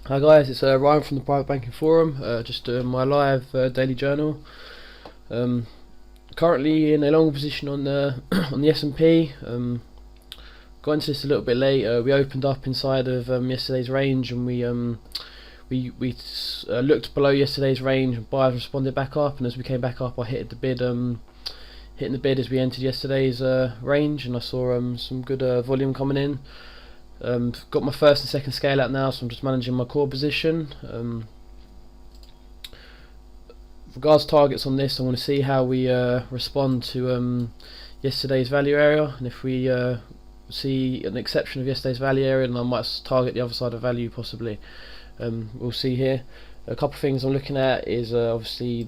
Hi guys, it's Ryan from the Private Banking Forum, just doing my live daily journal. Um, Currently in a long position on the on the S&P. Got into this a little bit late. We opened up inside of yesterday's range, and we looked below yesterday's range, and buyers responded back up, and as we came back up, I hit the bid. Hitting the bid as we entered yesterday's range, and I saw some good volume coming in. Got my first and second scale out now, so I'm just managing my core position. Regards targets on this, I want to see how we respond to yesterday's value area, and if we see an exception of yesterday's value area, then I might target the other side of value possibly. We'll see here. A couple of things I'm looking at is obviously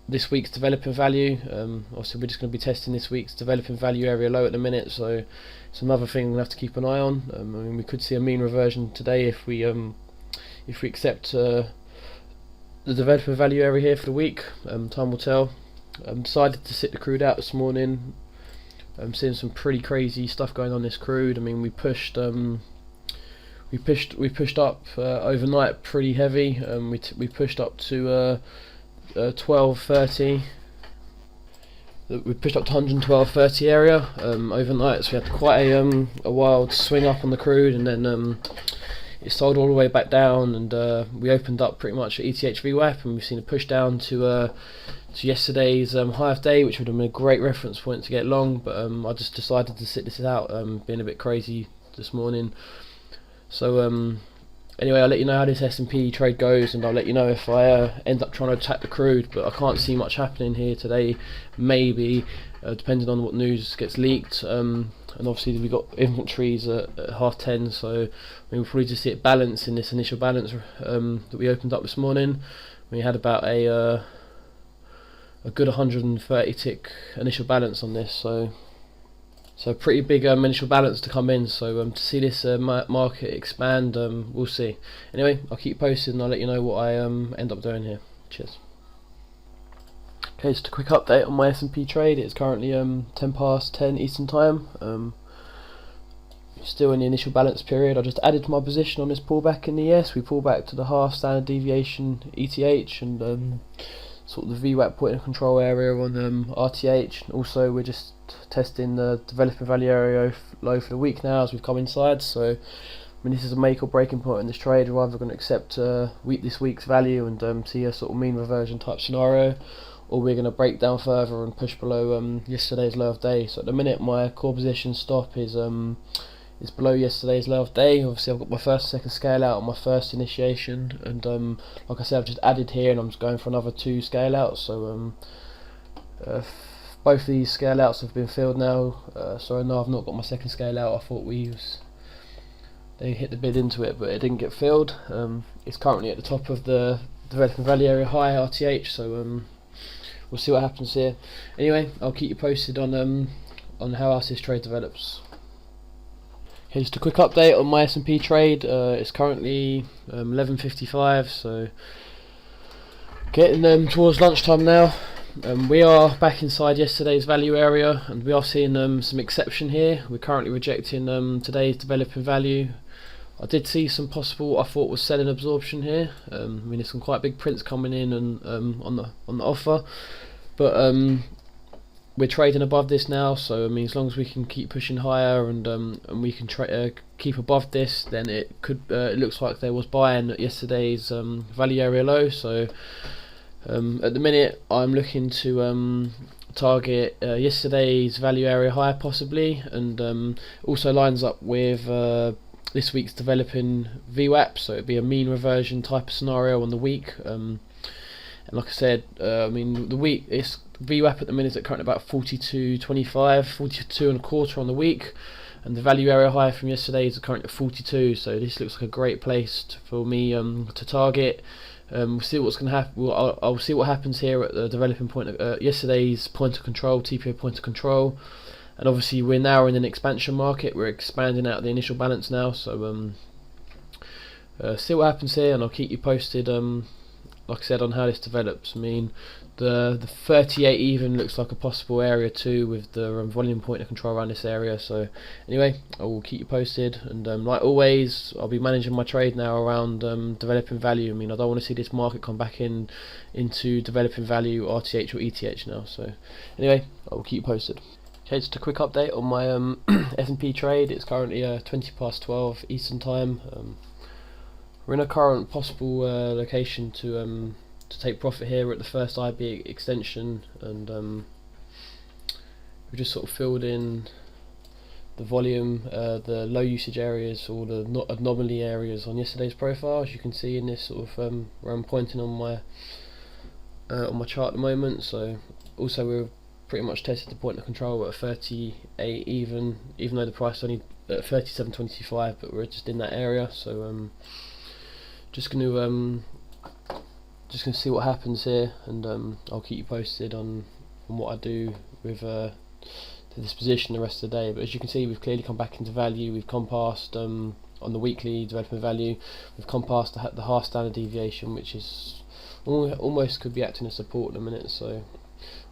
this week's developing value. Obviously we're just going to be testing this week's developing value area low at the minute, so it's another thing we'll have to keep an eye on. I mean, we could see a mean reversion today if we accept the developing value area here for the week. Time will tell. Decided to sit the crude out this morning. I'm seeing some pretty crazy stuff going on this crude. I mean, we pushed up overnight pretty heavy. We pushed up to 12.30. We pushed up to 112.30 area overnight, so we had quite a wild swing up on the crude, and then it sold all the way back down, and we opened up pretty much at ETH Vwap, and we've seen a push down to yesterday's high of day, which would have been a great reference point to get long, but I just decided to sit this out, being a bit crazy this morning. So anyway, I'll let you know how this S&P trade goes, and I'll let you know if I end up trying to attack the crude, but I can't see much happening here today, maybe, depending on what news gets leaked. And obviously we've got inventories at 10:30, so we'll probably just see it balance in this initial balance that we opened up this morning. We had about a good 130 tick initial balance on this, so pretty big initial balance to come in. So to see this market expand, we'll see. Anyway, I'll keep you posted, and I'll let you know what I end up doing here. Cheers. Okay, just a quick update on my S&P trade. It's currently 10:10 Eastern time. Still in the initial balance period. I just added to my position on this pullback in the ES. We pull back to the half standard deviation ETH, and sort of the Vwap point of control area on RTH. Also, we're just testing the developing value area low for the week now as we've come inside. So I mean, this is a make or breaking point in this trade. We're either going to accept this week's value and see a sort of mean reversion type scenario, or we're going to break down further and push below yesterday's low of day. So at the minute, my core position stop is below yesterday's low of day. Obviously I've got my first second scale out on my first initiation, and like I said, I've just added here, and I'm just going for another 2 scale outs. So both of these scale outs have been filled now. So no, I've not got my second scale out. I thought they hit the bid into it, but it didn't get filled. It's currently at the top of the developing value area high RTH, so we'll see what happens here. Anyway, I'll keep you posted on how else this trade develops. Okay, just a quick update on my S&P trade. It's currently 11:55, so getting towards lunchtime now. We are back inside yesterday's value area, and we are seeing some exception here. We're currently rejecting today's developing value. I did see some possible, I thought, was selling absorption here. I mean, there's some quite big prints coming in and on the offer, but we're trading above this now. So I mean, as long as we can keep pushing higher and we can keep above this, then it could. It looks like there was buying at yesterday's value area low. So at the minute, I'm looking to target yesterday's value area high possibly, and also lines up with this week's developing Vwap. So it'd be a mean reversion type of scenario on the week. And like I said, I mean, the week is Vwap at the minute is at currently about 42.25, 42 and a quarter on the week, and the value area high from yesterday is currently at 42. So this looks like a great place for me to target. We'll see what's going to happen. I'll see what happens here at the developing point of yesterday's point of control, TPO point of control, and obviously we're now in an expansion market. We're expanding out the initial balance now. So see what happens here, and I'll keep you posted like I said, on how this develops. I mean, the 38 even looks like a possible area too, with the volume point of control around this area. So anyway, I will keep you posted, and like always, I'll be managing my trade now around developing value. I mean, I don't want to see this market come back into developing value, RTH or ETH now. So anyway, I will keep you posted. Okay, just a quick update on my S&P trade. It's currently 20 past 12 Eastern time. We're in a current possible location to take profit here. We're at the first IB extension, and we've just sort of filled in the volume, the low usage areas, or the anomaly areas on yesterday's profile, as you can see in this sort of where I'm pointing on my chart at the moment. So also we're pretty much tested the point of control at 38 even though the price is only at 37.25, but we're just in that area. So just gonna see what happens here, and I'll keep you posted on what I do with this position the rest of the day. But as you can see, we've clearly come back into value. We've come past on the weekly development value. We've come past the half standard deviation, which is almost could be acting as support in a minute. So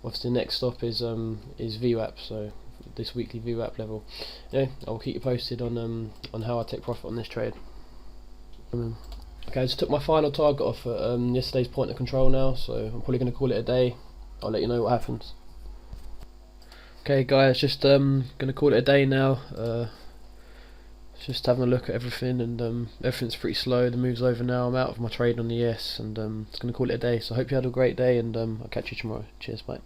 obviously the next stop is Vwap, so this weekly Vwap level. Anyway, I'll keep you posted on how I take profit on this trade. Okay, I just took my final target off at yesterday's point of control now, so I'm probably going to call it a day. I'll let you know what happens. Okay guys, just going to call it a day now. Just having a look at everything, and everything's pretty slow. The move's over now. I'm out of my trade on the ES, and it's going to call it a day. So I hope you had a great day, and I'll catch you tomorrow. Cheers, bye.